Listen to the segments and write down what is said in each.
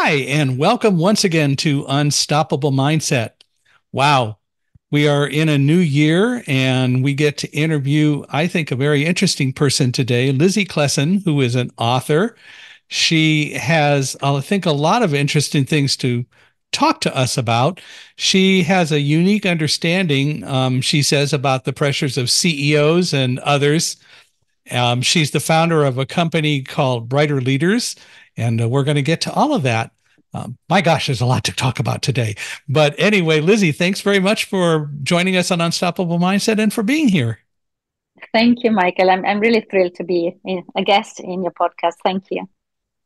Hi, and welcome once again to Unstoppable Mindset. Wow, we are in a new year and we get to interview, I think, a very interesting person today, Lizzie Claesson, who is an author. She has, I think, a lot of interesting things to talk to us about. She has a unique understanding, she says, about the pressures of CEOs and others. She's the founder of a company called Brighter Leaders, and we're going to get to all of that. My gosh, there's a lot to talk about today. But anyway, Lizzie, thanks very much for joining us on Unstoppable Mindset and for being here. Thank you, Michael. I'm really thrilled to be a guest in your podcast. Thank you.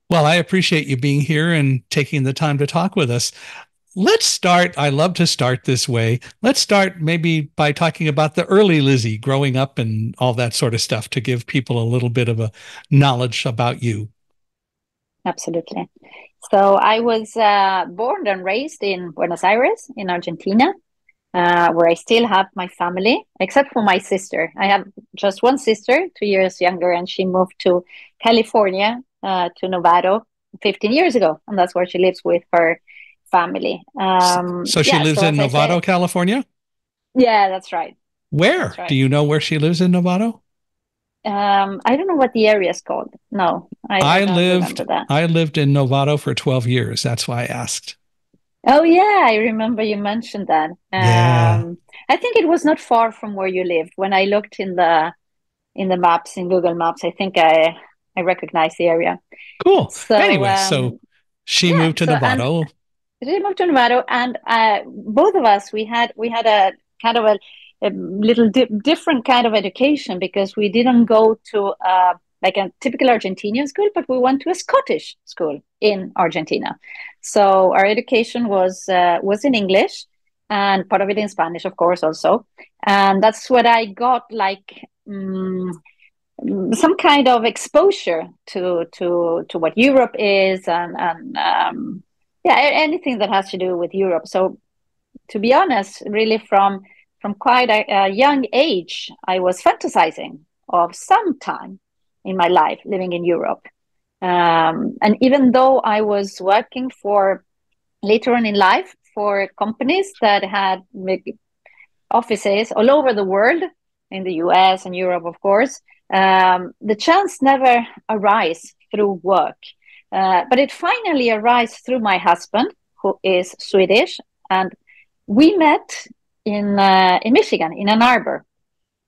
Well, I appreciate you being here and taking the time to talk with us. Let's start. I love to start this way. Let's start maybe by talking about the early Lizzie growing up and all that sort of stuff to give people a little bit of a knowledge about you. Absolutely. So I was born and raised in Buenos Aires, in Argentina, where I still have my family, except for my sister. I have just one sister, 2 years younger, and she moved to California, to Novato 15 years ago. And that's where she lives with her family. So she Yeah, lives so in as I Novato, say, California? yeah, that's right. That's Where? Do right. you know where she lives in Novato? I don't know what the area is called. No, I I don't lived remember that. I lived in Novato for 12 years. That's why I asked. Oh yeah, I remember you mentioned that. Yeah. I think it was not far from where you lived. When I looked in the maps in Google Maps, I think I recognized the area. Cool. So Anyway, so she yeah, moved to so and Novato. we moved to Nevada, and both of us we had a kind of a little different kind of education because we didn't go to like a typical Argentinian school, but we went to a Scottish school in Argentina. So our education was in English and part of it in Spanish, of course, also. And that's what I got like. Some kind of exposure to what Europe is and yeah, anything that has to do with Europe. So to be honest, really from quite a young age, I was fantasizing of some time in my life living in Europe. And even though I was working for later on in life for companies that had offices all over the world, in the US and Europe, of course, the chance never arose through work. But it finally arose through my husband, who is Swedish, and we met in Michigan, in Ann Arbor,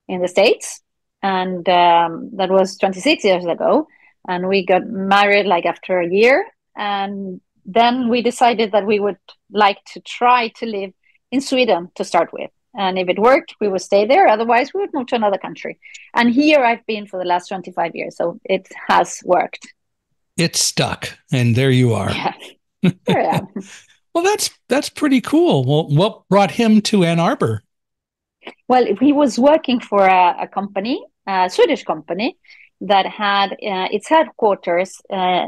in the States, and that was 26 years ago. And we got married like after a year, and then we decided that we would like to try to live in Sweden to start with. And if it worked, we would stay there. Otherwise, we would move to another country. And here I've been for the last 25 years, so it has worked. It stuck, and there you are. Yeah, here I am. Well, that's pretty cool. Well, what brought him to Ann Arbor? Well, he was working for a company, a Swedish company, that had its headquarters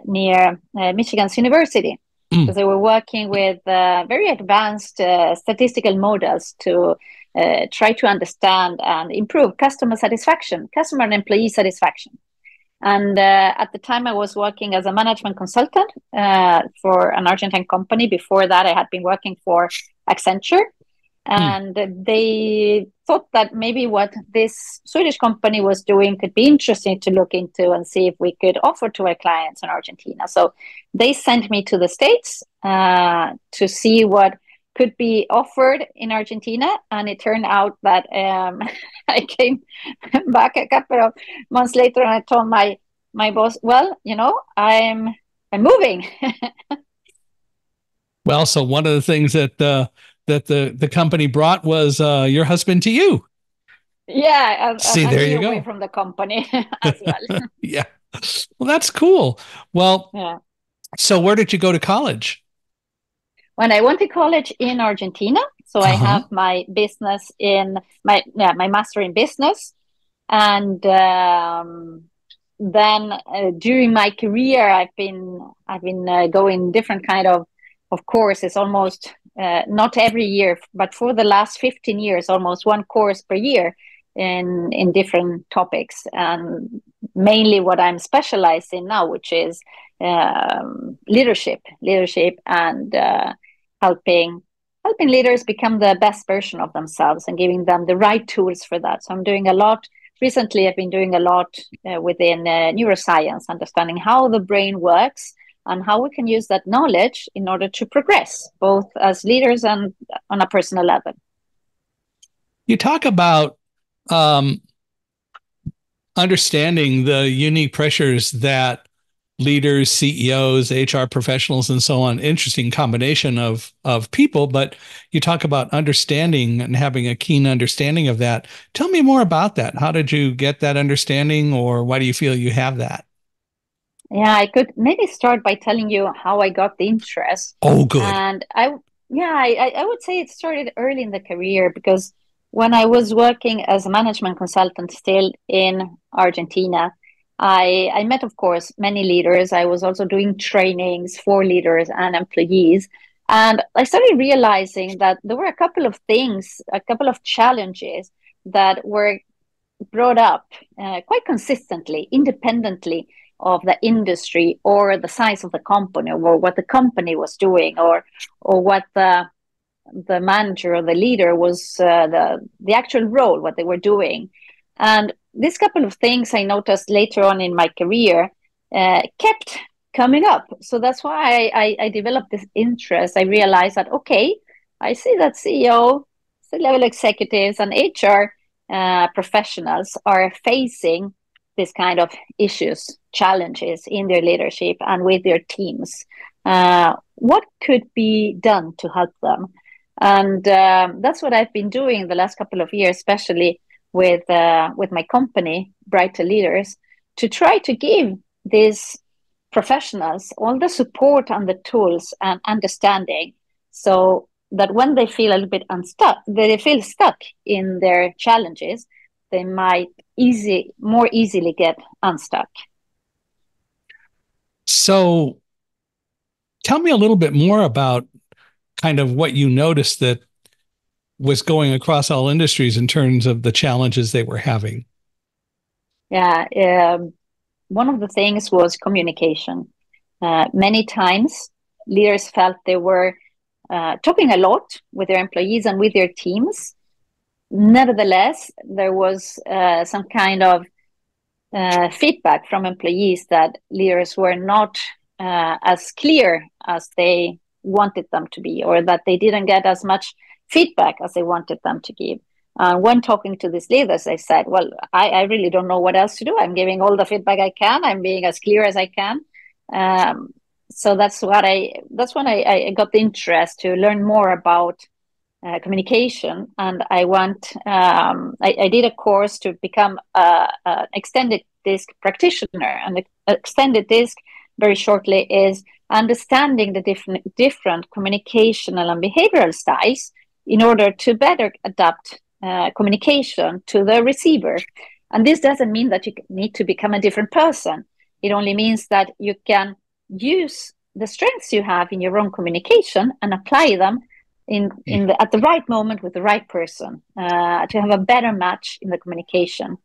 near Michigan's University, Mm. because they were working with very advanced statistical models to try to understand and improve customer satisfaction, customer and employee satisfaction. And at the time, I was working as a management consultant for an Argentine company. Before that, I had been working for Accenture, Mm. and they thought that maybe what this Swedish company was doing could be interesting to look into and see if we could offer to our clients in Argentina. So they sent me to the States to see what could be offered in Argentina, and it turned out that I came back a couple of months later, and I told my boss, well, I'm moving. Well, so one of the things that the company brought was your husband to you. Yeah, See, and there me you away go. from the company as well. Yeah. Well, that's cool. Well, Yeah. so where did you go to college? When I went to college in Argentina, so I Uh-huh. have my business in my master in business, and then during my career, I've been going different kind of courses, almost not every year, but for the last 15 years, almost one course per year in different topics, and mainly what I'm specialized in now, which is leadership, and helping leaders become the best version of themselves and giving them the right tools for that. So I'm doing a lot. Recently, I've been doing a lot within neuroscience, understanding how the brain works and how we can use that knowledge in order to progress, both as leaders and on a personal level. You talk about understanding the unique pressures that leaders, CEOs, HR professionals, and so on, interesting combination of people, but you talk about understanding and having a keen understanding of that. Tell me more about that. How did you get that understanding, or why do you feel you have that? Yeah, I could maybe start by telling you how I got the interest. Oh, good. And I would say it started early in the career, because when I was working as a management consultant still in Argentina, I met, of course, many leaders. I was also doing trainings for leaders and employees. And I started realizing that there were a couple of things, a couple of challenges that were brought up quite consistently, independently of the industry or the size of the company, or what the company was doing, or what the manager or the leader was, the actual role, what they were doing. And this couple of things I noticed later on in my career kept coming up. So that's why I developed this interest. I realized that, okay, I see that CEO, C-level executives, and HR professionals are facing this kind of issues, challenges in their leadership and with their teams. What could be done to help them? And that's what I've been doing the last couple of years, especially with my company, Brighter Leaders, to try to give these professionals all the support and the tools and understanding, so that when they feel a little bit unstuck, they feel stuck in their challenges, they might more easily get unstuck. So tell me a little bit more about kind of what you noticed that was going across all industries in terms of the challenges they were having. Yeah, one of the things was communication. Many times, leaders felt they were talking a lot with their employees and with their teams. Nevertheless, there was some kind of feedback from employees that leaders were not as clear as they wanted them to be, or that they didn't get as much feedback as they wanted them to give. When talking to these leaders, I said, well, I really don't know what else to do. I'm giving all the feedback I can. I'm being as clear as I can. So that's when I got the interest to learn more about communication. And I did a course to become an extended disc practitioner. And the extended disc, very shortly, is understanding the different communicational and behavioral styles in order to better adapt communication to the receiver. And this doesn't mean that you need to become a different person. It only means that you can use the strengths you have in your own communication and apply them at the right moment with the right person to have a better match in the communication.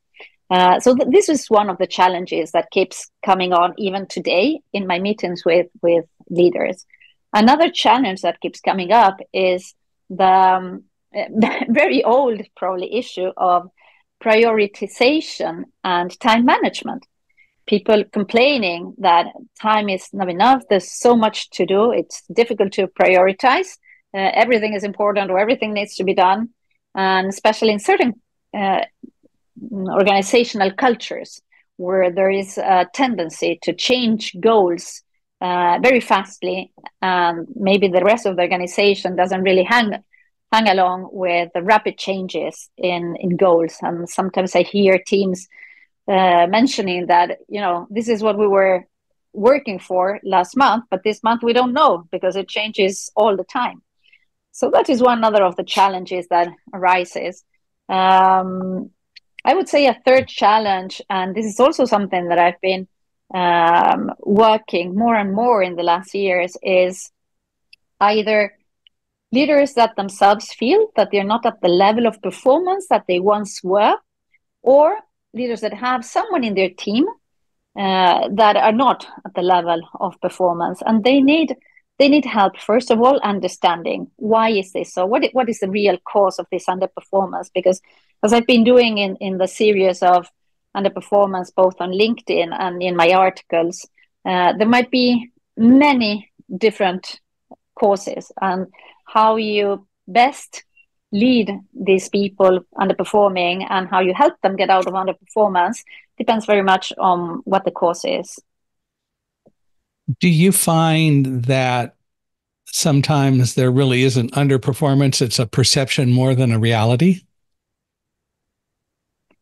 So this is one of the challenges that keeps coming on even today in my meetings with leaders. Another challenge that keeps coming up is the very old, probably, issue of prioritization and time management. People complaining that time is not enough. There's so much to do. It's difficult to prioritize. Everything is important, or everything needs to be done. And especially in certain organizational cultures where there is a tendency to change goals very fastly, and maybe the rest of the organization doesn't really hang along with the rapid changes in goals. And sometimes I hear teams mentioning that, this is what we were working for last month, but this month we don't know because it changes all the time. So that is one other of the challenges that arises. I would say a third challenge, and this is also something that I've been working more and more in the last years, is either leaders that themselves feel that they're not at the level of performance that they once were, or leaders that have someone in their team that are not at the level of performance, and they need help, first of all, understanding why is this so, what is the real cause of this underperformance. Because as I've been doing in the series of underperformance, both on LinkedIn and in my articles, there might be many different causes, and how you best lead these people underperforming and how you help them get out of underperformance depends very much on what the cause is. Do you find that sometimes there really isn't underperformance? It's a perception more than a reality?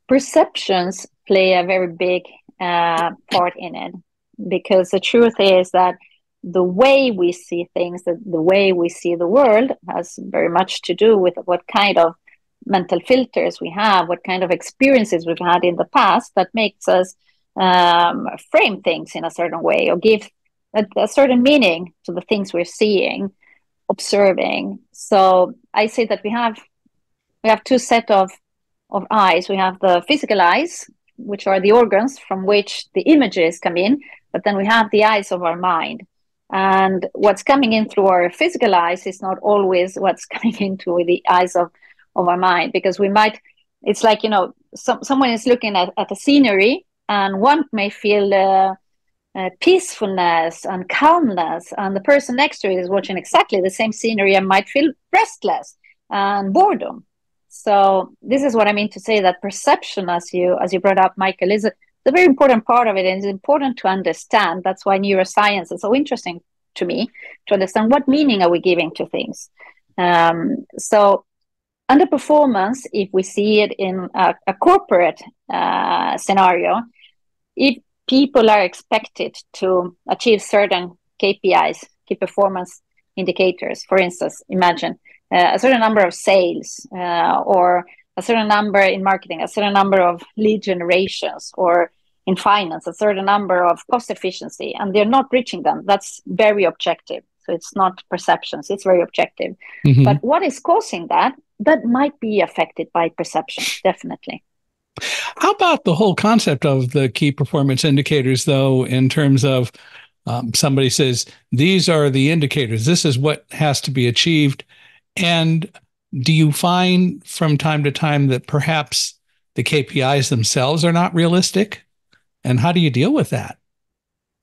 Perceptions play a very big part in it, because the truth is that the way we see things, the way we see the world, has very much to do with what kind of mental filters we have, what kind of experiences we've had in the past that makes us frame things in a certain way, or give a certain meaning to the things we're seeing, observing. So I say that we have two set of eyes. We have the physical eyes, which are the organs from which the images come in, but then we have the eyes of our mind. And what's coming in through our physical eyes is not always what's coming into the eyes of our mind, because we might, it's like, someone is looking at the scenery, and one may feel peacefulness and calmness, and the person next to it is watching exactly the same scenery and might feel restless and boredom. So this is what I mean to say that perception, as you brought up, Michael, is a very important part of it, and it's important to understand. That's why neuroscience is so interesting to me, to understand what meaning are we giving to things. So underperformance, if we see it in a corporate scenario, if people are expected to achieve certain KPIs, key performance indicators, for instance, imagine a certain number of sales, or a certain number in marketing, a certain number of lead generations, or in finance, a certain number of cost efficiency, and they're not reaching them. That's very objective. So it's not perceptions, it's very objective. Mm-hmm. But what is causing that? That might be affected by perceptions, definitely. How about the whole concept of the key performance indicators, though, in terms of somebody says, these are the indicators, this is what has to be achieved. And do you find from time to time that perhaps the KPIs themselves are not realistic? And how do you deal with that?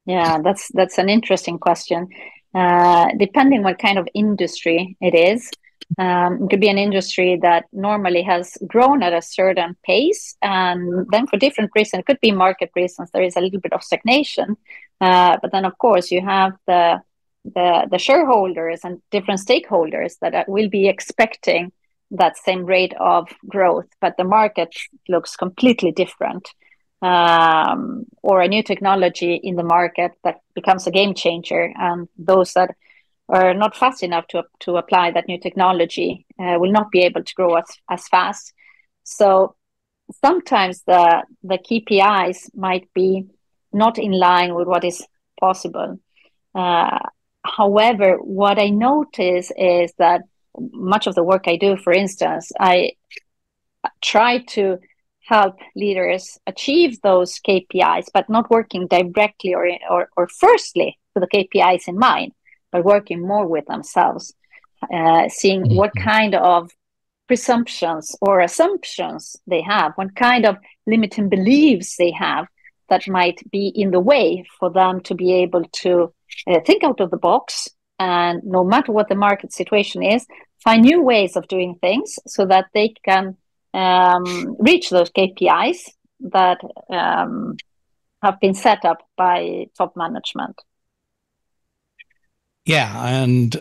Yeah, that's an interesting question. Depending what kind of industry it is, it could be an industry that normally has grown at a certain pace, and then for different reasons, it could be market reasons, there is a little bit of stagnation. But then, of course, you have the shareholders and different stakeholders that will be expecting that same rate of growth, but the market looks completely different. Or a new technology in the market that becomes a game changer, and those that are not fast enough to apply that new technology will not be able to grow as fast. So sometimes the KPIs might be not in line with what is possible. Uh, However, what I notice is that much of the work I do, for instance, I try to help leaders achieve those KPIs, but not working directly or firstly with the KPIs in mind, but working more with themselves, seeing what kind of presumptions or assumptions they have, what kind of limiting beliefs they have that might be in the way for them to be able to think out of the box, and no matter what the market situation is, find new ways of doing things so that they can reach those KPIs that have been set up by top management. Yeah, and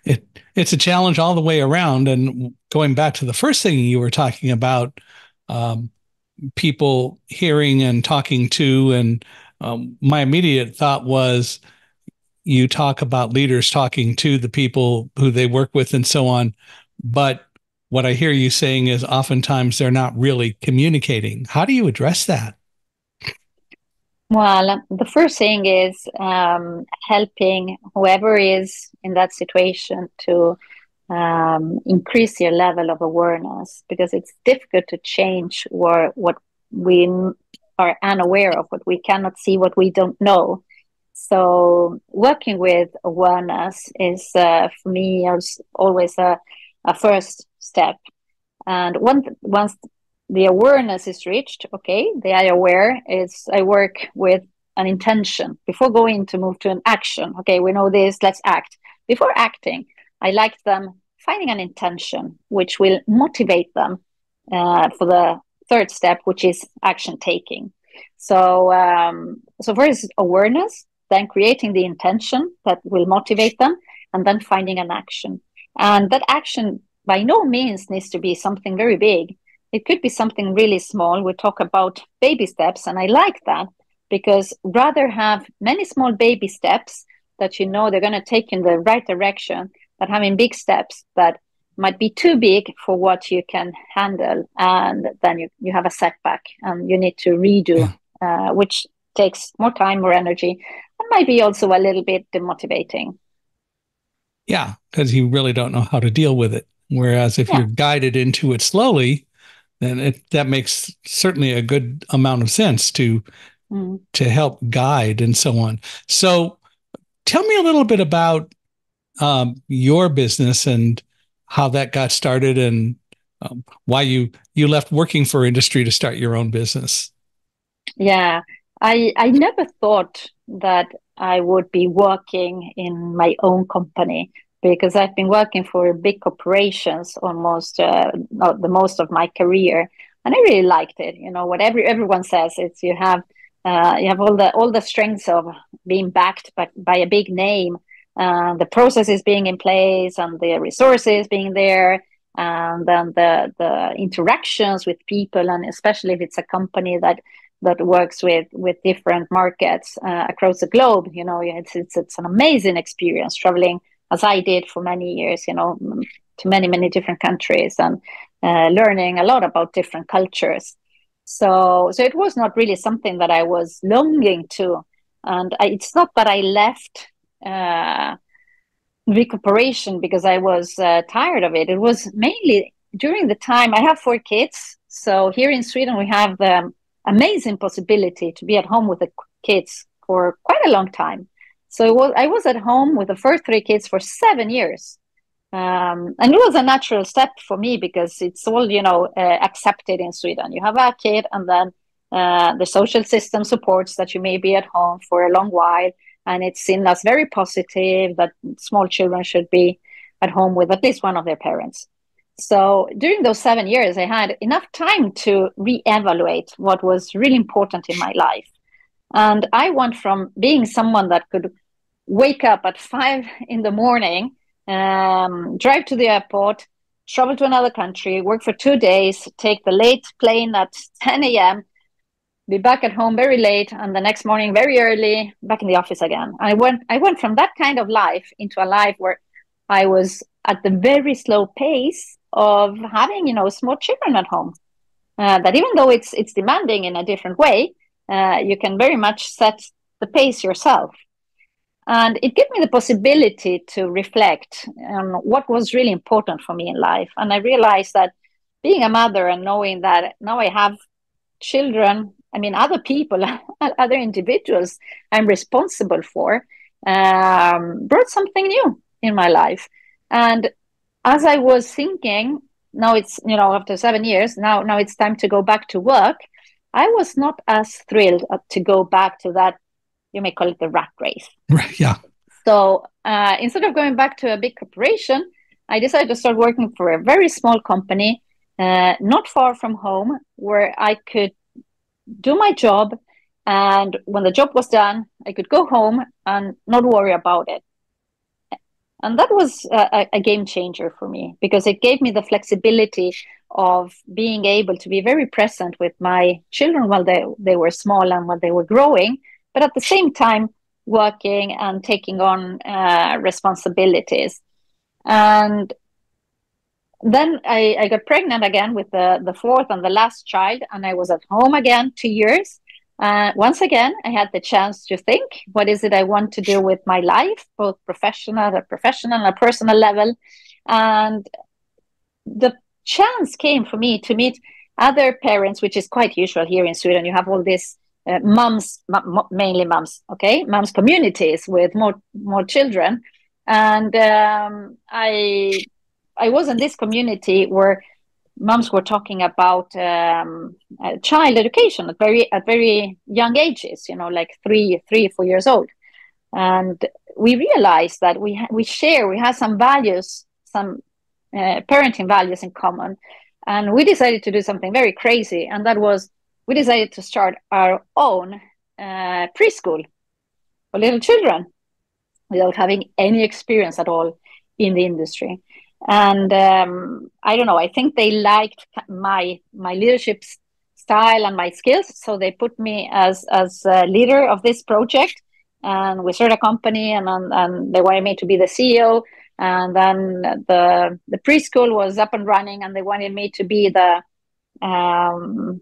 it's a challenge all the way around. And going back to the first thing you were talking about, um, people hearing and talking to, and my immediate thought was you talk about leaders talking to the people who they work with and so on, but what I hear you saying is oftentimes they're not really communicating. How do you address that? Well, the first thing is helping whoever is in that situation to increase your level of awareness, because it's difficult to change what we are unaware of, what we cannot see, what we don't know. So working with awareness is, for me, always a first step. And once the awareness is reached, okay, the I aware is, I work with an intention before going to move to an action. Okay, we know this, let's act. Before acting, I like them finding an intention which will motivate them for the third step, which is action taking. So first awareness, then creating the intention that will motivate them, and then finding an action. And that action by no means needs to be something very big. It could be something really small. We talk about baby steps, and I like that, because rather have many small baby steps that you know they're going to take in the right direction than having big steps that might be too big for what you can handle, and then you have a setback and you need to redo, which takes more time, more energy, and might be also a little bit demotivating. Yeah, because you really don't know how to deal with it. Whereas if Yeah. you're guided into it slowly, then that makes certainly a good amount of sense to help guide and so on. So tell me a little bit about your business and how that got started, and why you left working for industry to start your own business. Yeah, I never thought that I would be working in my own company, because I've been working for big corporations almost the most of my career, and I really liked it. You know, what everyone says, it's you have all the strengths of being backed by a big name, the processes being in place, and the resources being there, and then the interactions with people, and especially if it's a company that works with different markets across the globe. You know, it's an amazing experience traveling, as I did for many years, you know, to many different countries, and learning a lot about different cultures. So it was not really something that I was longing to, and it's not that I left recuperation because I was tired of it. It was mainly during the time. I have 4 kids, so here in Sweden we have the amazing possibility to be at home with the kids for quite a long time. So I was at home with the first 3 kids for 7 years. And it was a natural step for me, because it's all, accepted in Sweden. You have a kid, and then the social system supports that you may be at home for a long while. And it's seen as very positive that small children should be at home with at least one of their parents. So during those 7 years, I had enough time to reevaluate what was really important in my life. And I went from being someone that could wake up at 5 in the morning, drive to the airport, travel to another country, work for 2 days, take the late plane at 10 a.m., be back at home very late, and the next morning very early, back in the office again. I went from that kind of life into a life where I was at the very slow pace of having, small children at home. That even though it's demanding in a different way, you can very much set the pace yourself. And it gave me the possibility to reflect on what was really important for me in life. And I realized that being a mother and knowing that now I have children, I mean, other people, other individuals I'm responsible for, brought something new in my life. And as I was thinking, now it's, after 7 years, now it's time to go back to work. I was not as thrilled to go back to that, you may call it the rat race. Right. Yeah. So instead of going back to a big corporation, I decided to start working for a very small company, not far from home, where I could do my job. And when the job was done, I could go home and not worry about it. And that was a game changer for me, because it gave me the flexibility of being able to be very present with my children while they were small and while they were growing, but at the same time working and taking on responsibilities. And then I got pregnant again with the fourth and the last child, and I was at home again 2 years. Once again, I had the chance to think, what is it I want to do with my life, both professional and a personal level. And the chance came for me to meet other parents, which is quite usual here in Sweden. You have all these moms, mainly moms, okay, moms communities with more children, and I was in this community where moms were talking about child education at very young ages, you know, like 4 years old, and we realized that we have some values, some parenting values in common, and we decided to do something very crazy, and that was we decided to start our own preschool for little children without having any experience at all in the industry. And I don't know, I think they liked my leadership style and my skills, so they put me as a leader of this project, and we started a company, and they wanted me to be the CEO. And then the preschool was up and running, and they wanted me to be um,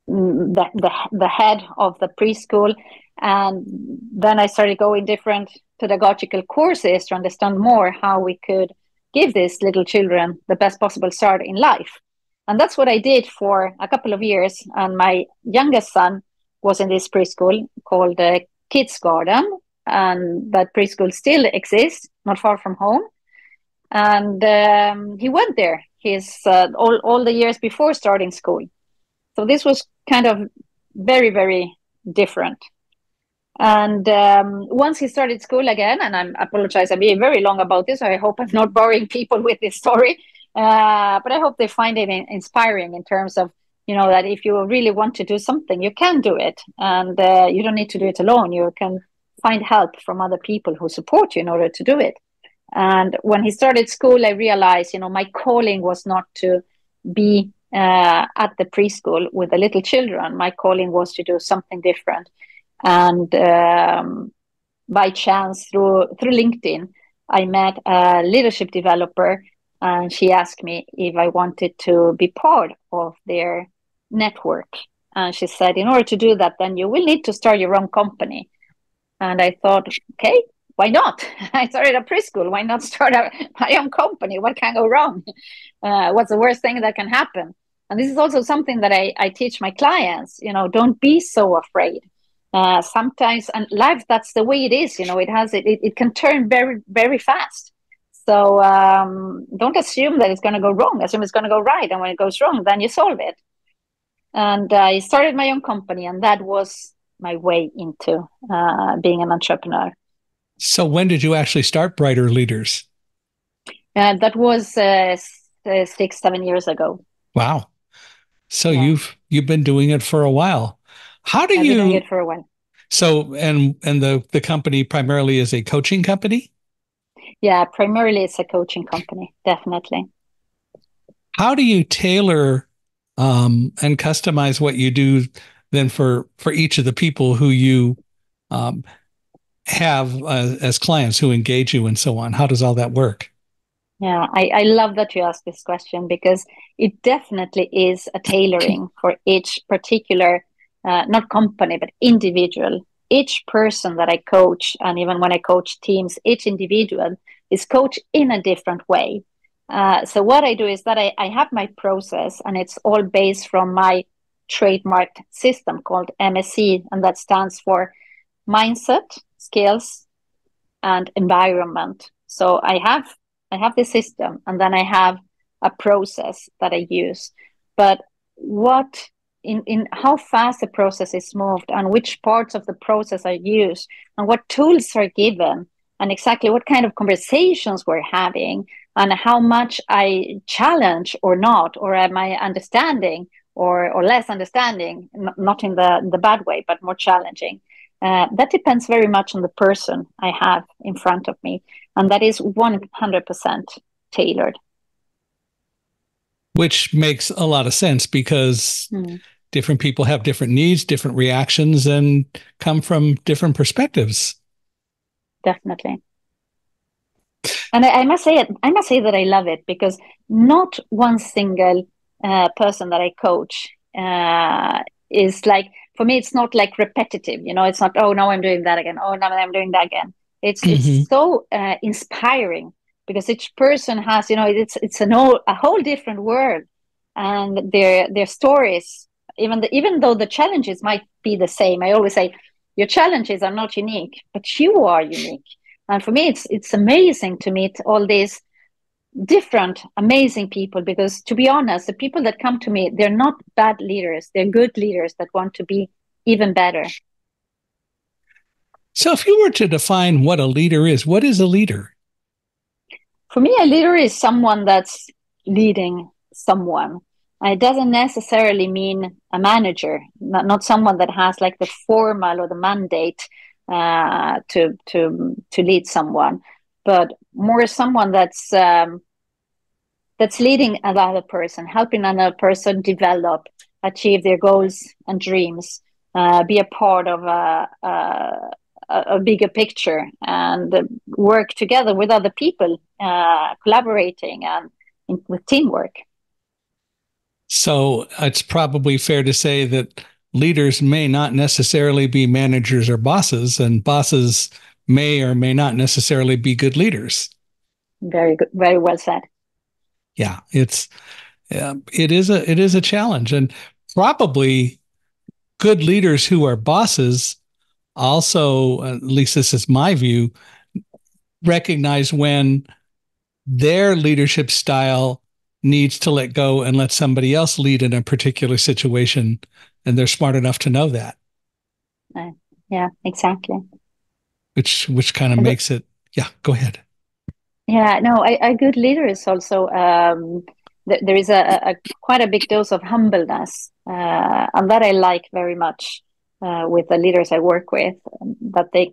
the head of the preschool. And then I started going different pedagogical courses to understand more how we could give these little children the best possible start in life. And that's what I did for a couple of years. And my youngest son was in this preschool called Kids Garden, and that preschool still exists not far from home. And he went there his all the years before starting school. So this was kind of very, very different. And once he started school again, and I apologize, I'm being very long about this. I hope I'm not boring people with this story, but I hope they find it inspiring in terms of, you know, that if you really want to do something, you can do it, and you don't need to do it alone. You can find help from other people who support you in order to do it. And when he started school, I realized, you know, my calling was not to be at the preschool with the little children. My calling was to do something different. And by chance, through LinkedIn, I met a leadership developer, and she asked me if I wanted to be part of their network. And she said, in order to do that, then you will need to start your own company. And I thought, okay, why not? I started a preschool. Why not start my own company? What can go wrong? What's the worst thing that can happen? And this is also something that I teach my clients. You know, don't be so afraid. Sometimes, and life, that's the way it is. You know, it can turn very, very fast. So don't assume that it's going to go wrong. Assume it's going to go right. And when it goes wrong, then you solve it. And I started my own company, and that was my way into being an entrepreneur. So when did you actually start Brighter Leaders? That was 6-7 years ago. Wow. So Yeah. you've been doing it for a while. How do I've been doing you it for a while. so and the company primarily is a coaching company? Yeah, primarily it's a coaching company, definitely. How do you tailor and customize what you do then for each of the people who you um, have as clients who engage you and so on? How does all that work? Yeah, I love that you asked this question, because it definitely is a tailoring for each particular, not company, but individual. Each person that I coach, and even when I coach teams, each individual is coached in a different way. So what I do is that I have my process, and it's all based from my trademarked system called MSC, and that stands for mindset, skills, and environment. So I have this system, and then I have a process that I use. But what in how fast the process is moved, and which parts of the process are used, and what tools are given, and exactly what kind of conversations we're having, and how much I challenge or not, or am I understanding or less understanding, not in the bad way, but more challenging. That depends very much on the person I have in front of me, and that is 100% tailored. Which makes a lot of sense because different people have different needs, different reactions, and come from different perspectives. Definitely. And I must say I must say that I love it, because not one single person that I coach is like, for me, it's not like repetitive. You know, it's not, oh, now I'm doing that again. Oh, now I'm doing that again. It's so inspiring, because each person has, you know, it's a whole different world. and their stories, even though the challenges might be the same. I always say your challenges are not unique, but you are unique. And for me, it's amazing to meet all these different amazing people, because to be honest, the people that come to me, they're not bad leaders, they're good leaders that want to be even better. So, if you were to define what a leader is, what is a leader? For me, a leader is someone that's leading someone. It doesn't necessarily mean a manager, not someone that has like the formal or the mandate to lead someone, but more someone that's leading another person, helping another person develop, achieve their goals and dreams, be a part of a bigger picture, and work together with other people, collaborating and with teamwork. So, it's probably fair to say that leaders may not necessarily be managers or bosses, and bosses may or may not necessarily be good leaders. Very good, very well said. Yeah, it is a challenge, and probably good leaders who are bosses also, at least this is my view, recognize when their leadership style needs to let go and let somebody else lead in a particular situation, and they're smart enough to know that. Uh, yeah, exactly. Which kind of makes it. Yeah, go ahead. Yeah, no, a good leader is also there is a quite a big dose of humbleness, and that I like very much with the leaders I work with. That they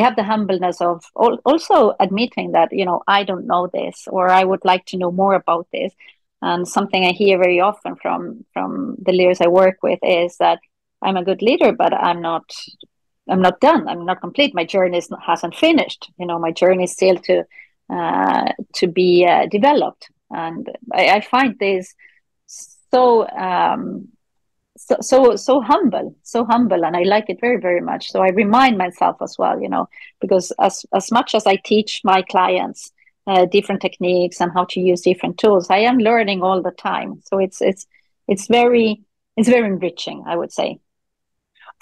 have the humbleness of also admitting that, I don't know this, or I would like to know more about this. And something I hear very often from the leaders I work with is that I'm a good leader, but I'm not done. I'm not complete. My journey hasn't finished. My journey is still to be developed. And I find this so so humble, and I like it very, very much. So I remind myself as well, because as much as I teach my clients different techniques and how to use different tools, I am learning all the time. So it's very it's very enriching, I would say.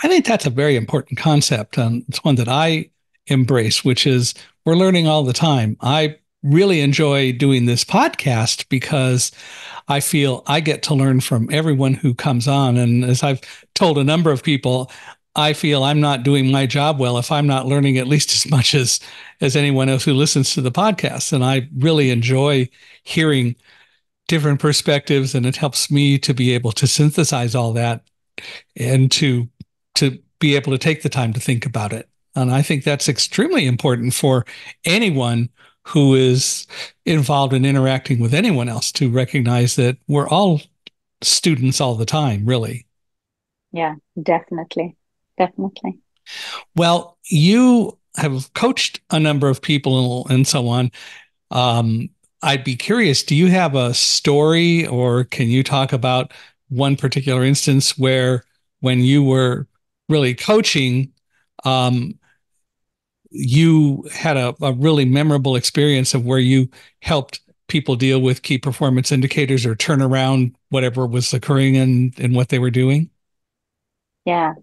I think that's a very important concept. It's one that I embrace, which is we're learning all the time. I really enjoy doing this podcast because I feel I get to learn from everyone who comes on. And as I've told a number of people, I feel I'm not doing my job well if I'm not learning at least as much as anyone else who listens to the podcast. And I really enjoy hearing different perspectives, and it helps me to be able to synthesize all that and to be able to take the time to think about it. And I think that's extremely important for anyone who is involved in interacting with anyone else, to recognize that we're all students all the time, really. Yeah, definitely. Definitely. Well, you have coached a number of people and so on. Um, I'd be curious, do you have a story, or can you talk about one particular instance where when you were really coaching, um, you had a really memorable experience of where you helped people deal with key performance indicators or turn around whatever was occurring in what they were doing? Yeah.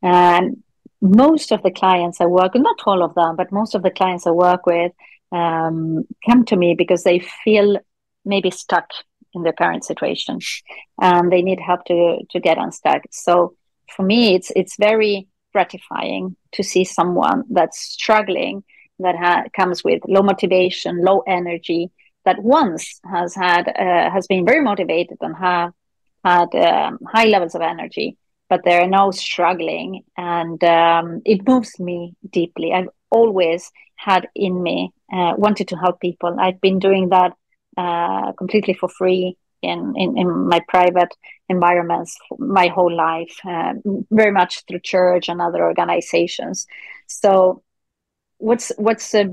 And most of the clients I work with, not all of them, but most of the clients I work with come to me because they feel maybe stuck in their current situation, and they need help to get unstuck. So for me, it's very gratifying to see someone that's struggling, that comes with low motivation, low energy, that once has been very motivated and have had high levels of energy, but they're now struggling, and it moves me deeply. I've always had in me wanted to help people. I've been doing that completely for free in my private environments my whole life, very much through church and other organizations. So what's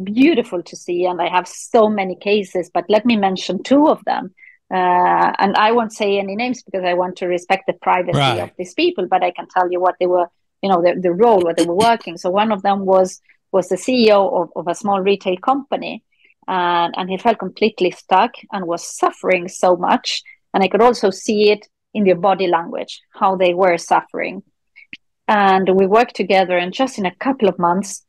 beautiful to see, and I have so many cases, but let me mention two of them. And I won't say any names because I want to respect the privacy of Right. these people, but I can tell you what they were, the role where they were working. So one of them was the CEO of a small retail company, and he felt completely stuck and was suffering so much. And I could also see it in their body language, how they were suffering. And we worked together, and just in a couple of months,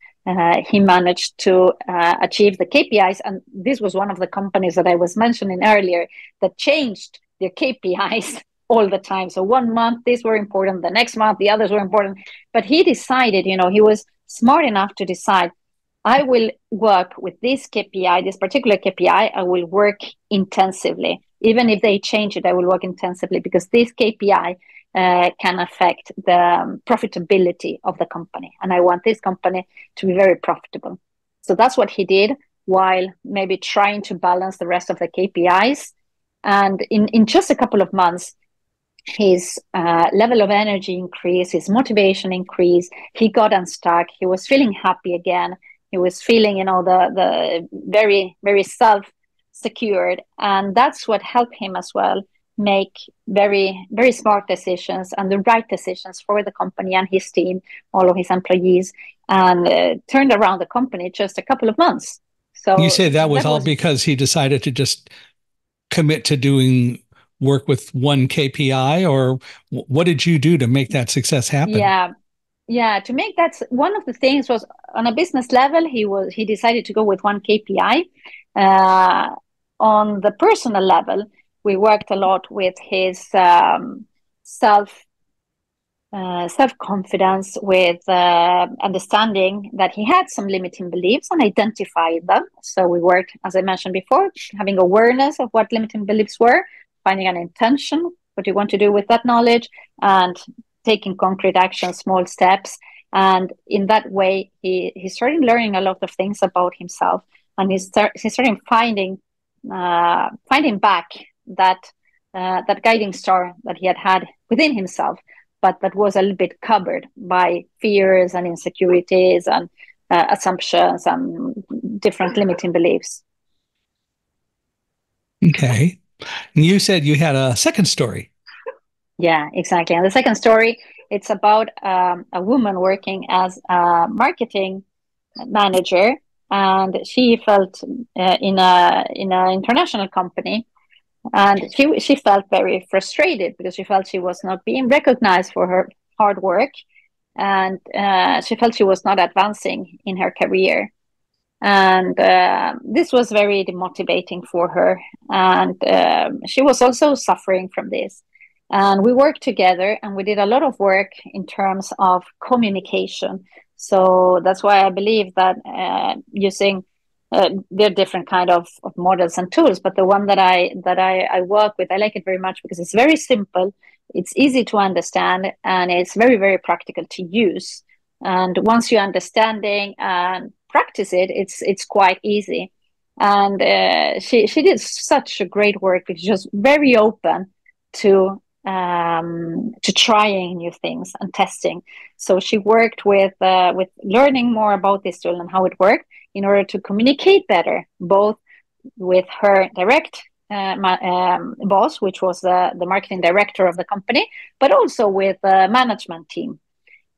he managed to achieve the KPIs. And this was one of the companies that I was mentioning earlier that changed their KPIs all the time. So one month, these were important. The next month, the others were important. But he decided, he was smart enough to decide, I will work with this KPI, this particular KPI, I will work intensively. Even if they change it, I will work intensively because this KPI can affect the profitability of the company. And I want this company to be very profitable. So that's what he did, while maybe trying to balance the rest of the KPIs. And in just a couple of months, his level of energy increased, his motivation increased, he got unstuck, he was feeling happy again, he was feeling, the very, very self-secured. And that's what helped him as well make very, very smart decisions and the right decisions for the company and his team, all of his employees, and turned around the company just a couple of months. So you say that was all because he decided to just commit to doing work with one KPI, or what did you do to make that success happen? Yeah, to make that, one of the things was on a business level, he decided to go with one KPI. On the personal level, we worked a lot with his self-confidence, with understanding that he had some limiting beliefs and identified them. So we worked, as I mentioned before, having awareness of what limiting beliefs were, finding an intention, what you want to do with that knowledge, and taking concrete action, small steps. And in that way, he started learning a lot of things about himself, and he started finding back that guiding star that he had within himself, but that was a little bit covered by fears and insecurities and assumptions and different limiting beliefs. Okay. And you said you had a second story. Yeah, exactly. And the second story, it's about a woman working as a marketing manager, and she felt in an international company, and she felt very frustrated because she felt she was not being recognized for her hard work, and she felt she was not advancing in her career. And this was very demotivating for her, and she was also suffering from this. And we worked together, and we did a lot of work in terms of communication. So that's why I believe that using there are different kind of models and tools, but the one that I work with, I like it very much because it's very simple, it's easy to understand, and it's very, very practical to use. And once you're understanding and practice it, it's quite easy. And she did such a great work because she was very open to trying new things and testing. So she worked with learning more about this tool and how it worked in order to communicate better, both with her direct boss, which was the marketing director of the company, but also with the management team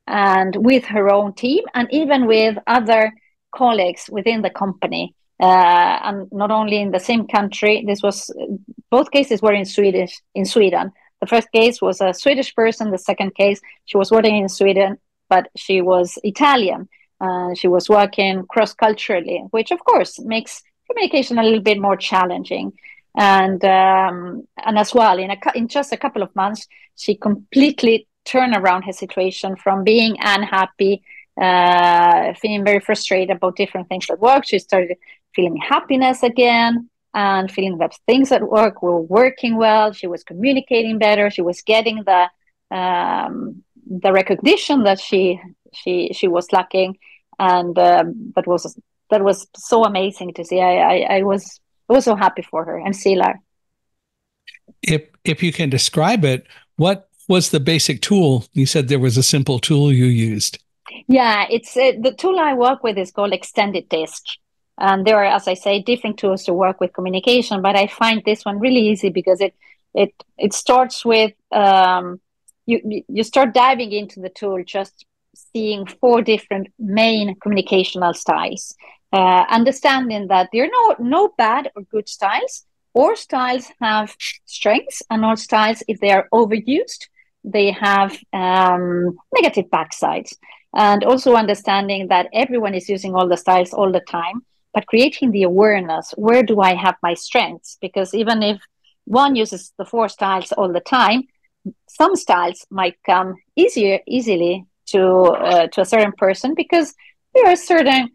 and with her own team, and even with other colleagues within the company. And not only in the same country, both cases were in Sweden. The first case was a Swedish person. The second case, she was working in Sweden, but she was Italian. She was working cross-culturally, which of course makes communication a little bit more challenging. And as well, in just a couple of months, she completely turned around her situation from being unhappy, feeling very frustrated about different things at work. She started feeling happiness again, and feeling that things at work were working well. She was communicating better. She was getting the recognition that she was lacking, and that was so amazing to see. I was so happy for her, and still are. If you can describe it, what was the basic tool? You said there was a simple tool you used. Yeah, it's the tool I work with is called Extended Disc. And there are, as I say, different tools to work with communication, but I find this one really easy because it starts with you start diving into the tool, just seeing 4 different main communicational styles, understanding that there are no bad or good styles, all styles have strengths, and all styles, if they are overused, they have negative backsides. And also understanding that everyone is using all the styles all the time, but creating the awareness, where do I have my strengths? Because even if one uses the 4 styles all the time, some styles might come easily to a certain person, because there are certain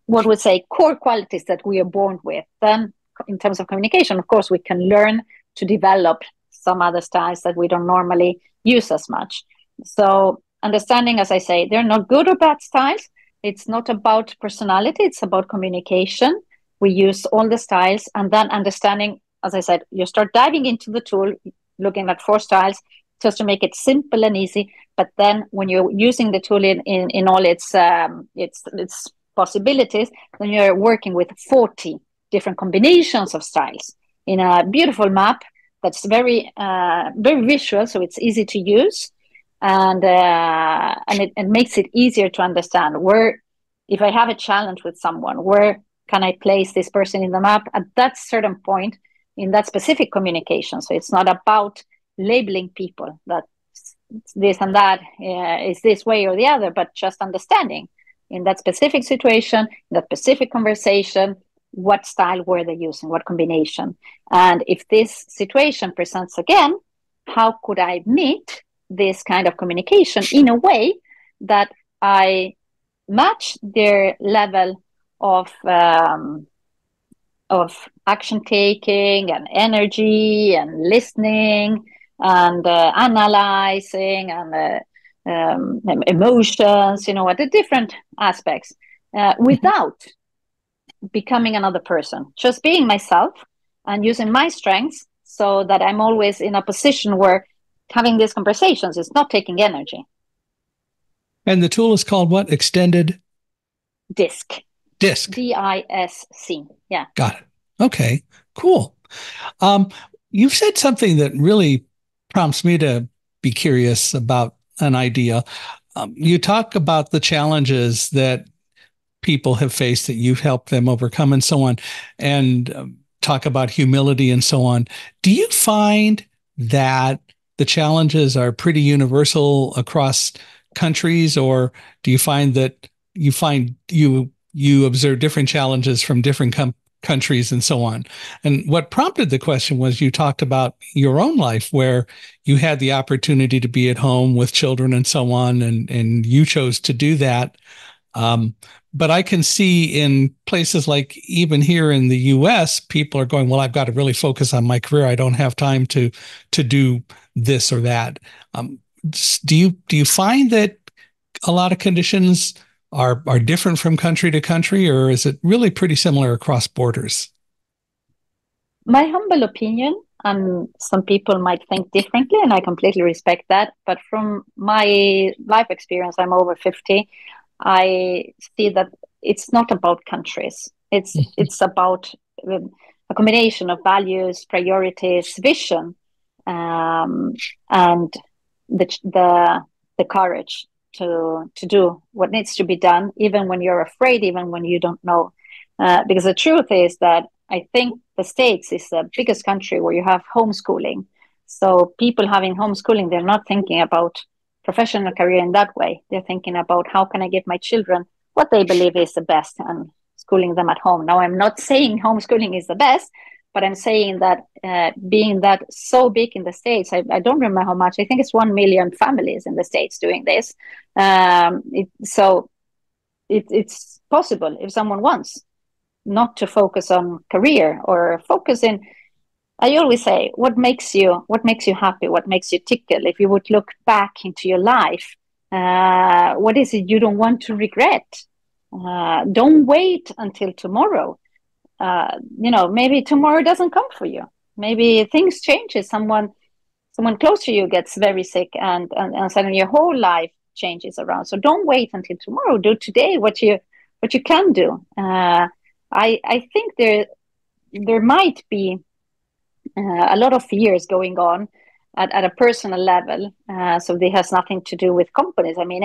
what would say core qualities that we are born with. Then in terms of communication, of course, we can learn to develop some other styles that we don't normally use as much. So understanding, as I say, they're not good or bad styles. It's not about personality, it's about communication. We use all the styles, and then understanding, as I said, you start diving into the tool, looking at 4 styles, just to make it simple and easy. But then when you're using the tool in all its possibilities, then you're working with 40 different combinations of styles in a beautiful map that's very visual, so it's easy to use, and it makes it easier to understand where, if I have a challenge with someone, where can I place this person in the map at that certain point in that specific communication. So it's not about labeling people that this and that is this way or the other, but just understanding in that specific situation, in that specific conversation, what style were they using, what combination. And if this situation presents again, how could I meet this kind of communication in a way that I match their level of action taking and energy and listening and analyzing and emotions, at the different aspects, without becoming another person, just being myself and using my strengths, so that I'm always in a position where having these conversations is not taking energy. And the tool is called what? Extended Disc. Disc. DISC. Yeah. Got it. Okay, cool. You've said something that really prompts me to be curious about an idea. You talk about the challenges that people have faced that you've helped them overcome and so on, and talk about humility and so on. Do you find that the challenges are pretty universal across countries, or do you find that you observe different challenges from different countries and so on? And what prompted the question was you talked about your own life, where you had the opportunity to be at home with children and so on, and you chose to do that. But I can see in places like even here in the US, people are going, well, I've got to really focus on my career. I don't have time to do this or that. Do you find that a lot of conditions are different from country to country, or is it really pretty similar across borders? My humble opinion, and some people might think differently, and I completely respect that. But from my life experience, I'm over 50. I see that it's not about countries. It's about a combination of values, priorities, vision, and the courage to do what needs to be done, even when you're afraid, even when you don't know. Because the truth is that I think the States is the biggest country where you have homeschooling. So people having homeschooling, they're not thinking about professional career in that way. They're thinking about how can I give my children what they believe is the best, and schooling them at home. Now, I'm not saying homeschooling is the best, but I'm saying that being that so big in the States, I don't remember how much, I think it's 1 million families in the States doing this. It's possible if someone wants not to focus on career or focus in, I always say, what makes you happy, what makes you tickle. If you would look back into your life, what is it you don't want to regret? Don't wait until tomorrow. Maybe tomorrow doesn't come for you. Maybe things changes. Someone close to you gets very sick, and suddenly your whole life changes around. So don't wait until tomorrow. Do today what you can do. I think there might be a lot of fears going on at a personal level. So this has nothing to do with companies. I mean,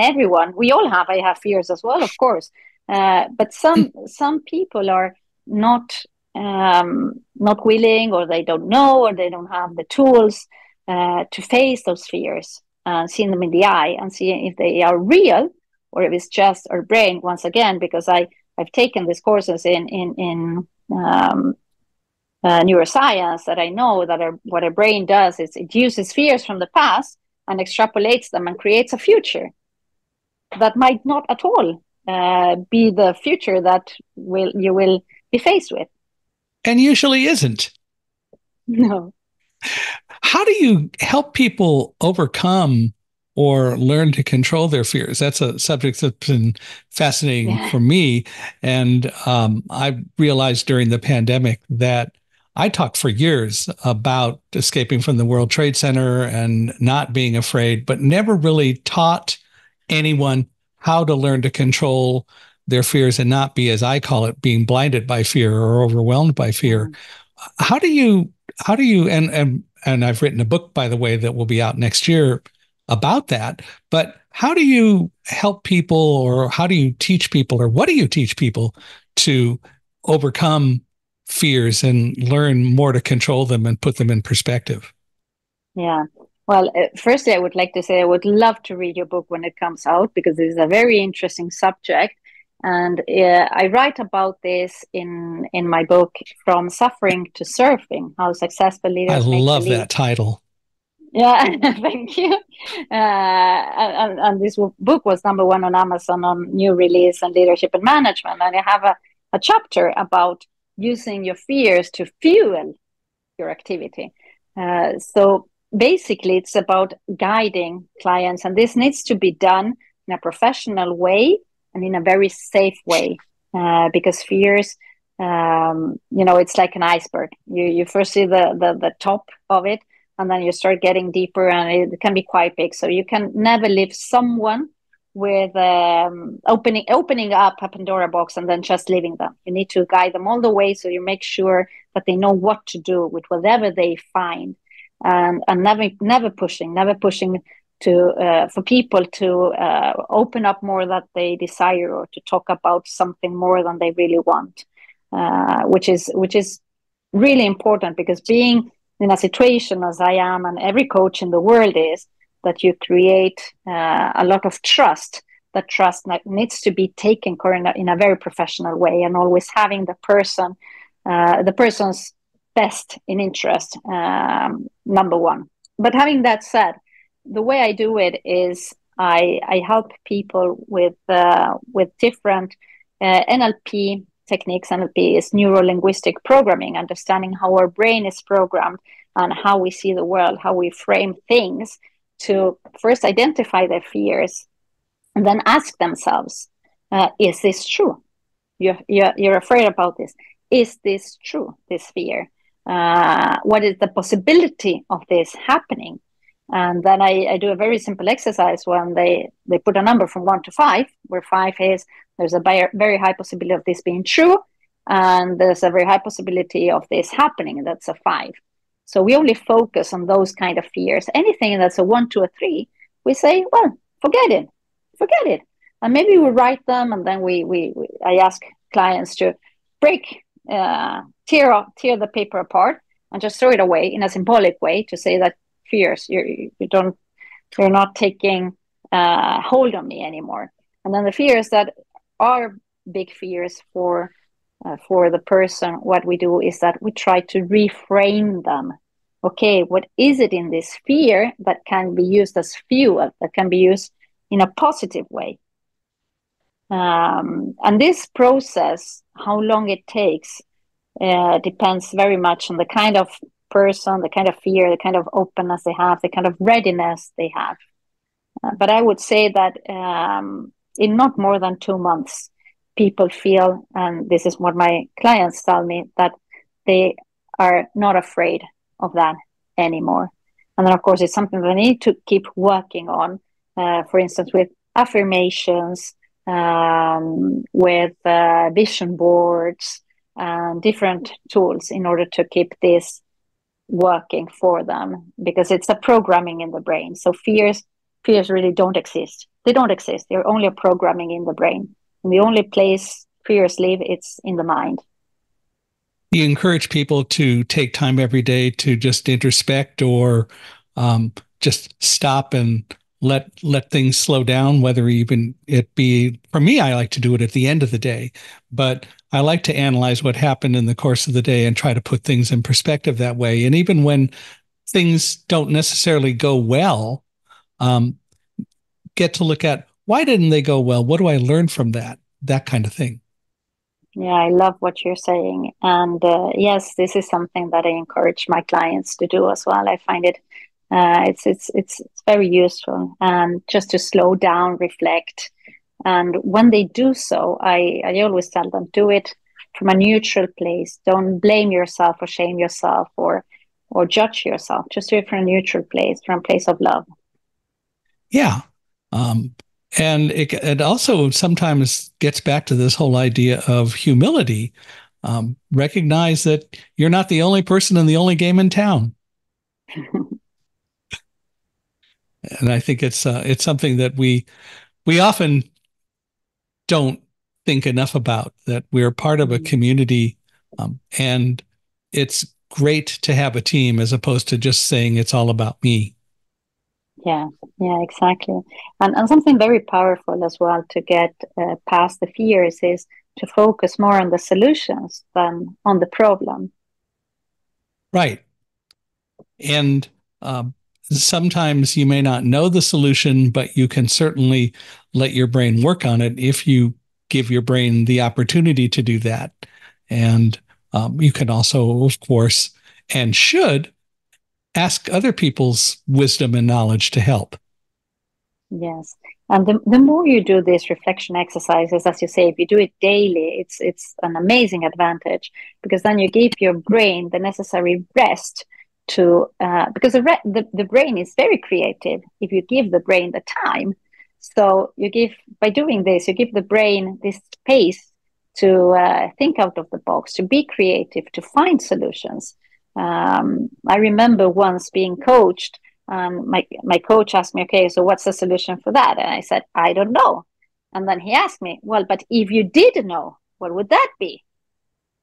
we all have. I have fears as well, of course. But some people are not not willing, or they don't know, or they don't have the tools to face those fears and see them in the eye and see if they are real or if it's just our brain. Once again, because I've taken these courses in neuroscience, that I know that what our brain does is it uses fears from the past and extrapolates them and creates a future that might not at all be the future that you will be faced with. And usually isn't. No. How do you help people overcome or learn to control their fears? That's a subject that's been fascinating Yeah. for me. And I realized during the pandemic that I talked for years about escaping from the World Trade Center and not being afraid, but never really taught anyone how to learn to control their fears and not be, as I call it, being blinded by fear or overwhelmed by fear. Mm. How do you and I've written a book, by the way, that will be out next year about that. But how do you help people, or how do you teach people, or what do you teach people to overcome fears and learn more to control them and put them in perspective? Yeah. Well, firstly, I would like to say I would love to read your book when it comes out, because it is a very interesting subject. And I write about this in my book, From Suffering to Surfing, How Successful I Leaders Make the love Leap. that title. Yeah, thank you. And this book was #1 on Amazon on new release and leadership and management. And I have a chapter about using your fears to fuel your activity. So basically, it's about guiding clients, and this needs to be done in a professional way and in a very safe way, because fears, it's like an iceberg. You first see the top of it, and then you start getting deeper, and it can be quite big. So you can never leave someone with opening up a Pandora box and then just leaving them. You need to guide them all the way, so you make sure that they know what to do with whatever they find, and never pushing to for people to open up more that they desire, or to talk about something more than they really want, which is really important, because being in a situation as I am, and every coach in the world is, that you create a lot of trust. That trust needs to be taken in a very professional way, and always having the person's best in interest, #1. But having that said, the way I do it is I help people with different NLP techniques. NLP is neuro-linguistic programming, understanding how our brain is programmed and how we see the world, how we frame things, to first identify their fears and then ask themselves, is this true? You're afraid about this. Is this true, this fear? What is the possibility of this happening? And then I do a very simple exercise when they put a number from 1 to 5, where 5 is there's a very high possibility of this being true, and there's a very high possibility of this happening, and that's a 5. So we only focus on those kind of fears. Anything that's a 1, 2, or 3, we say, well, forget it. And maybe we write them, and then I ask clients to tear the paper apart and just throw it away in a symbolic way, to say that fears, you're not taking hold on me anymore. And then the fears that are big fears for the person, what we do is that we try to reframe them. Okay, what is it in this fear that can be used as fuel, that can be used in a positive way? And this process, how long it takes, depends very much on the kind of person, the kind of fear, the kind of openness they have, the kind of readiness they have. But I would say that in not more than 2 months, people feel, and this is what my clients tell me, that they are not afraid of that anymore. And then, of course, it's something that I need to keep working on, for instance, with affirmations, with vision boards, and different tools, in order to keep this working for them, because it's a programming in the brain. So fears really don't exist. They don't exist. They're only a programming in the brain. And the only place fears live, it's in the mind. you encourage people to take time every day to just introspect or just stop and let things slow down, whether even it be, for me, I like to do it at the end of the day, but I like to analyze what happened in the course of the day and try to put things in perspective that way. And even when things don't necessarily go well, um, get to look at, why didn't they go well? What do I learn from that? That kind of thing. Yeah, I love what you're saying. And yes, this is something that I encourage my clients to do as well. I find it it's very useful, and just to slow down, reflect. And when they do so, I always tell them, do it from a neutral place. Don't blame yourself or shame yourself or judge yourself. Just do it from a neutral place, from a place of love. Yeah. Um, and it also sometimes gets back to this whole idea of humility. Recognize that you're not the only person in the only game in town. And I think it's something that we often don't think enough about, that we're part of a community, and it's great to have a team as opposed to just saying it's all about me. Yeah, yeah, exactly. And something very powerful as well to get past the fears is to focus more on the solutions than on the problem. Right. And um, sometimes you may not know the solution, but you can certainly let your brain work on it if you give your brain the opportunity to do that. And you can also, of course, and should ask other people's wisdom and knowledge to help. Yes. And the more you do these reflection exercises, as you say, if you do it daily, it's an amazing advantage, because then you give your brain the necessary rest to because the brain is very creative if you give the brain the time. So you give, by doing this, you give the brain this space to think out of the box, to be creative, to find solutions. I remember once being coached, my coach asked me, okay, so what's the solution for that? And I said, I don't know. And then he asked me, well, but if you did know, what would that be?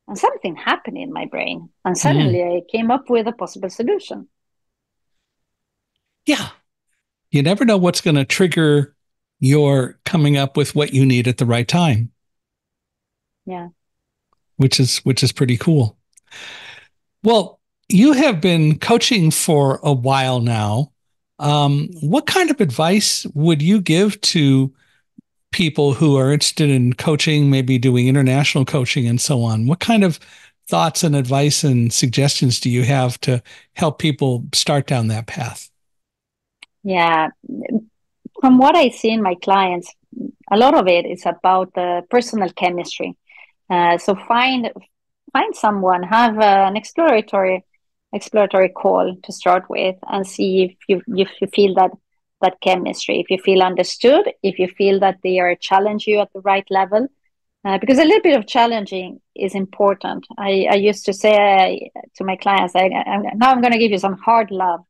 And something happened in my brain. And Mm-hmm. suddenly I came up with a possible solution. Yeah. You never know what's going to trigger your coming up with what you need at the right time, Yeah. which is pretty cool. Well, you have been coaching for a while now. What kind of advice would you give to people who are interested in coaching, maybe doing international coaching and so on? What kind of thoughts and advice and suggestions do you have to help people start down that path? Yeah. From what I see in my clients, a lot of it is about the personal chemistry. So find someone, have an exploratory call to start with, and see if you feel that chemistry, if you feel understood, if you feel that they are challenge you at the right level. Because a little bit of challenging is important. I used to say to my clients, now I'm going to give you some hard love.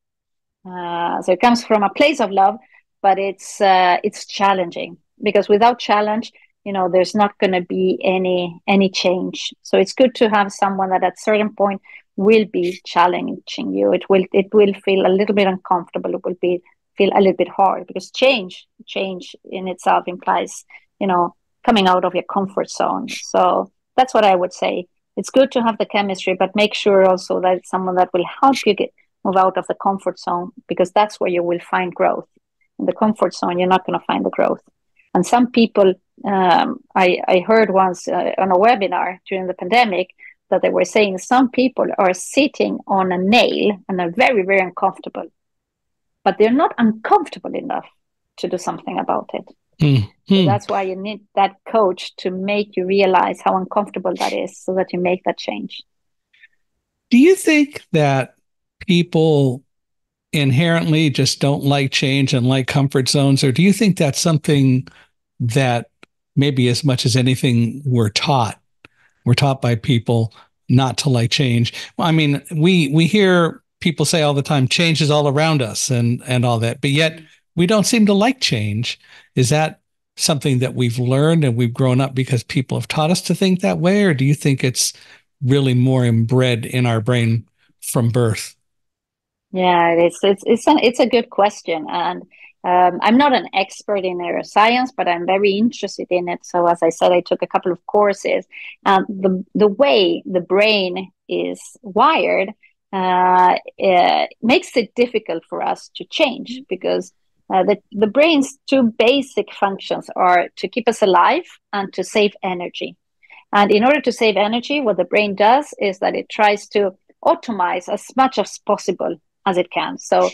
So it comes from a place of love, but it's challenging, because without challenge, there's not going to be any change. So it's good to have someone that at certain point will be challenging you. It will feel a little bit uncomfortable. It will be feel a little bit hard, because change in itself implies coming out of your comfort zone. So that's what I would say. It's good to have the chemistry, but make sure also that it's someone that will help you move out of the comfort zone, because that's where you will find growth. In the comfort zone, you're not going to find the growth. And some people, I heard once on a webinar during the pandemic, that they were saying some people are sitting on a nail and are very, very uncomfortable, but they're not uncomfortable enough to do something about it. So Mm-hmm. that's why you need that coach to make you realize how uncomfortable that is, so that you make that change. Do you think that people inherently just don't like change and like comfort zones? Or do you think that's something that maybe as much as anything we're taught by people not to like change? Well, I mean, we hear people say all the time, change is all around us and all that, but yet we don't seem to like change. Is that something that we've learned and we've grown up because people have taught us to think that way? Or do you think it's really more inbred in our brain from birth? Yeah, it's a good question, and I'm not an expert in neuroscience, but I'm very interested in it. So, as I said, I took a couple of courses. The way the brain is wired makes it difficult for us to change because the brain's two basic functions are to keep us alive and to save energy. And in order to save energy, what the brain does is that it tries to optimize as much as possible as it can. So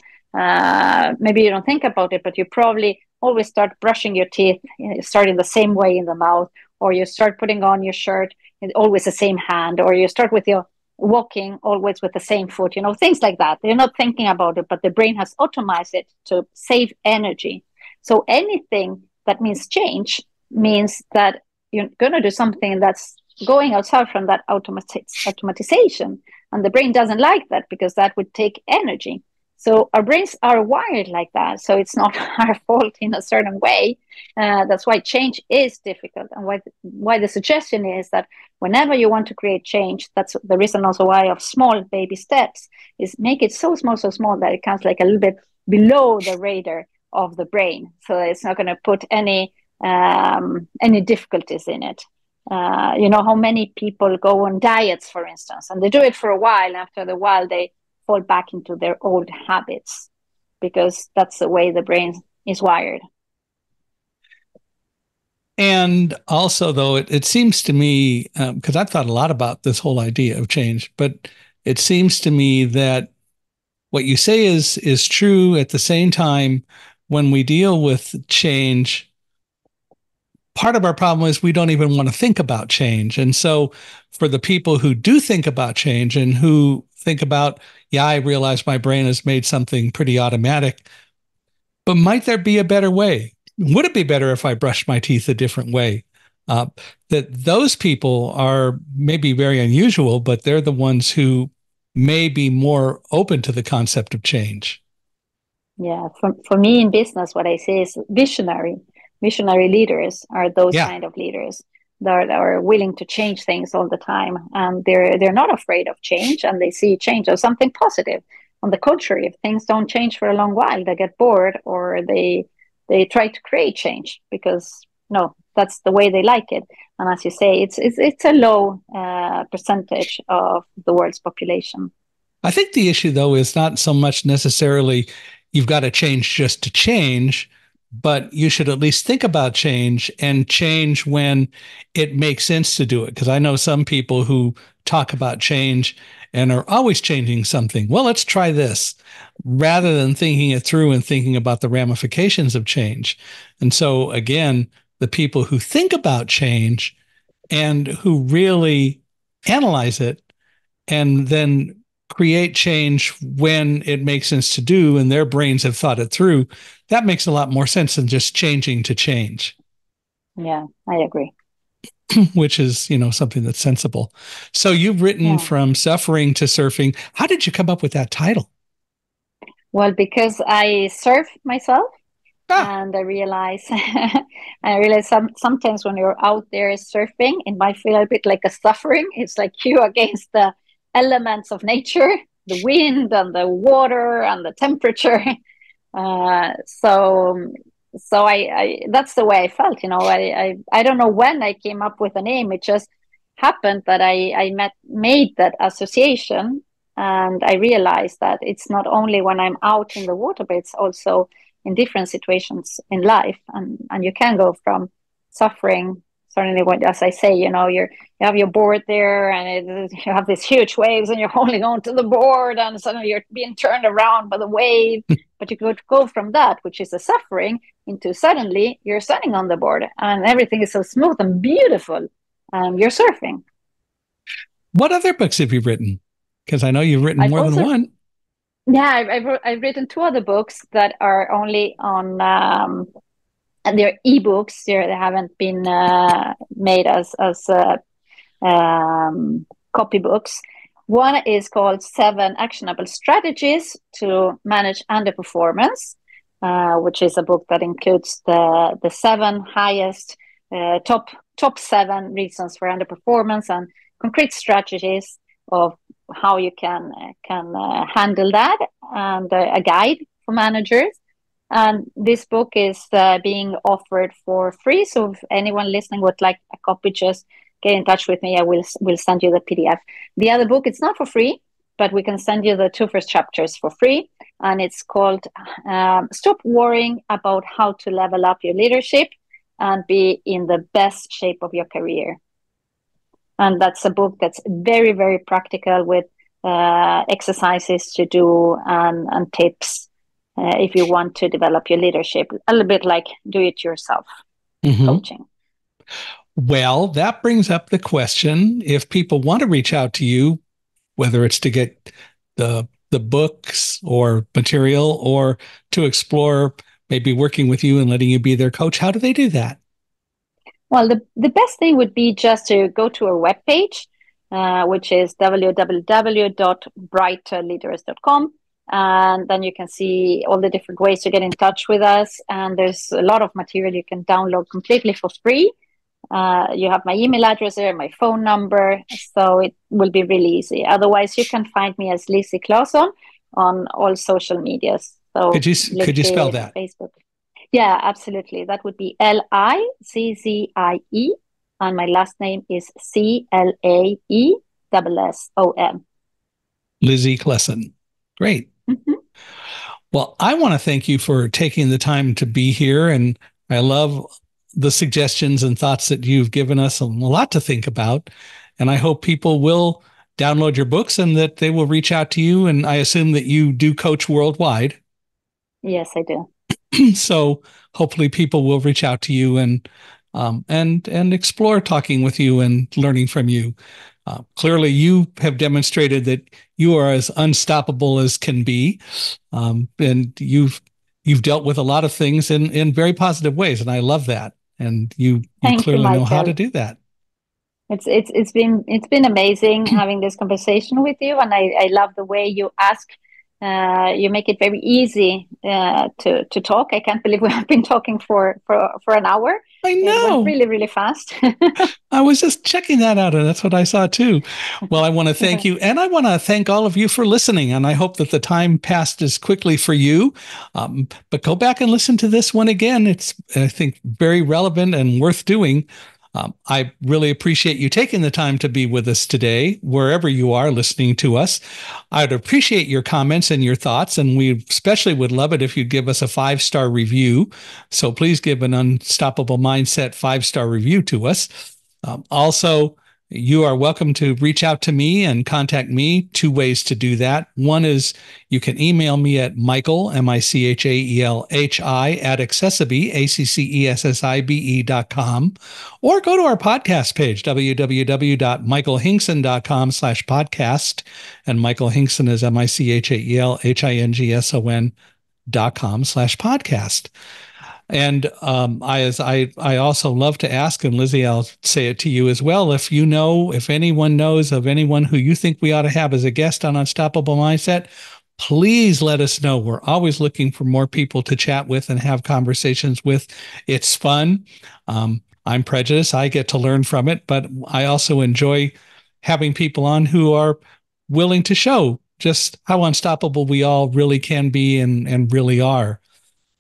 maybe you don't think about it, but you probably always start brushing your teeth, start in the same way in the mouth, or you start putting on your shirt in always the same hand, or you start with your walking always with the same foot, things like that. You're not thinking about it, but the brain has optimized it to save energy. So anything that means change means that you're going to do something that's going outside from that automatization. And the brain doesn't like that because that would take energy. So our brains are wired like that. So it's not our fault in a certain way. That's why change is difficult. And why the suggestion is that whenever you want to create change, that's the reason also why of small baby steps is make it so small that it comes like a little bit below the radar of the brain. So it's not going to put any difficulties in it. You know how many people go on diets, for instance, and they do it for a while. After the while, they fall back into their old habits because that's the way the brain is wired. And also, though, it seems to me, because I've thought a lot about this whole idea of change, but it seems to me that what you say is true. At the same time, when we deal with change, part of our problem is we don't even want to think about change. And so for the people who do think about change and who think about, yeah, I realize my brain has made something pretty automatic, but might there be a better way? Would it be better if I brushed my teeth a different way? Uh, that those people are maybe very unusual, but they're the ones who may be more open to the concept of change. Yeah, for me in business, what I say is visionary leaders are those Yeah. kind of leaders that are willing to change things all the time, and they're not afraid of change, and they see change as something positive. On the contrary, if things don't change for a long while, they get bored or they try to create change because no, that's the way they like it. And as you say, it's a low percentage of the world's population. I think the issue, though, is not so much necessarily you've got to change just to change, but you should at least think about change and change when it makes sense to do it. Because I know some people who talk about change and are always changing something. Well, let's try this rather than thinking it through and thinking about the ramifications of change. And so, again, the people who think about change and who really analyze it and then create change when it makes sense to do and their brains have thought it through, that makes a lot more sense than just changing to change. Yeah, I agree. Which is, something that's sensible. So you've written Yeah. from suffering to surfing. How did you come up with that title? Well, because I surf myself, Ah, and I realize sometimes when you're out there surfing, it might feel a bit like a suffering. It's like you against the elements of nature, the wind and the water and the temperature. Uh, so so I that's the way I felt. I don't know when I came up with a name. It just happened that I made that association, and I realized that it's not only when I'm out in the water, but it's also in different situations in life, and you can go from suffering. Certainly, as I say, you have your board there, and you have these huge waves, and you're holding on to the board, and suddenly you're being turned around by the wave. But you could go from that, which is the suffering, into suddenly you're standing on the board, and everything is so smooth and beautiful. You're surfing. what other books have you written? Because I know you've written I've more than also one. Yeah, I've written two other books that are only on and they're ebooks. They haven't been made as copybooks. One is called Seven Actionable Strategies to Manage Underperformance, which is a book that includes the seven highest top seven reasons for underperformance, and concrete strategies of how you can handle that, and a guide for managers. And this book is being offered for free. So if anyone listening would like a copy, just get in touch with me. I will send you the PDF. The other book, it's not for free, but we can send you the 2 first chapters for free. And it's called Stop Worrying About How to Level Up Your Leadership and Be in the Best Shape of Your Career. And that's a book that's very, very practical, with exercises to do and tips if you want to develop your leadership, a little bit like do-it-yourself coaching. Well, that brings up the question, if people want to reach out to you, whether it's to get the books or material, or to explore maybe working with you and letting you be their coach, how do they do that? Well, the best thing would be just to go to our webpage, which is www.brighterleaders.com. And then you can see all the different ways to get in touch with us. And there's a lot of material you can download completely for free. You have my email address there, my phone number, so it will be really easy. Otherwise, you can find me as Lizzie Claesson on all social medias. So could you spell that? Facebook. Yeah, absolutely. That would be Lizzie, and my last name is Claesson. Lizzie Claesson. Great. Well, I want to thank you for taking the time to be here, and I love the suggestions and thoughts that you've given us, a lot to think about. And I hope people will download your books and that they will reach out to you. And I assume that you do coach worldwide. Yes, I do. So hopefully people will reach out to you and explore talking with you and learning from you. Clearly, you have demonstrated that you are as unstoppable as can be, and you've dealt with a lot of things in very positive ways, and I love that. And you clearly know how to do that. It's been amazing having this conversation with you, and I love the way you ask. You make it very easy to talk. I can't believe we have been talking for an hour. I know. It went really, really fast. I was just checking that out, and that's what I saw too. Well, I want to thank you, and I want to thank all of you for listening, and I hope that the time passed as quickly for you. But go back and listen to this one again. It's, I think, very relevant and worth doing. I really appreciate you taking the time to be with us today, wherever you are listening to us. I'd appreciate your comments and your thoughts, and we especially would love it if you'd give us a 5-star review. So please give an Unstoppable Mindset 5-star review to us. Also, you are welcome to reach out to me and contact me. 2 ways to do that. One is you can email me at Michael, MICHAELHI, at Accessibe, ACCESSIBE.com, or go to our podcast page, www.michaelhingson.com/podcast. And Michael Hingson is MICHAELHINGSON.com/podcast. And I also love to ask, and Lizzie, I'll say it to you as well. If anyone knows of anyone who you think we ought to have as a guest on Unstoppable Mindset, please let us know. We're always looking for more people to chat with and have conversations with. It's fun. I'm prejudiced. I get to learn from it, but I also enjoy having people on who are willing to show just how unstoppable we all really can be and really are.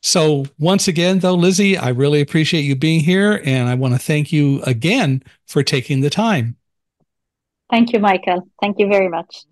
So once again, though, Lizzie, I really appreciate you being here, and I want to thank you again for taking the time. Thank you, Michael. Thank you very much.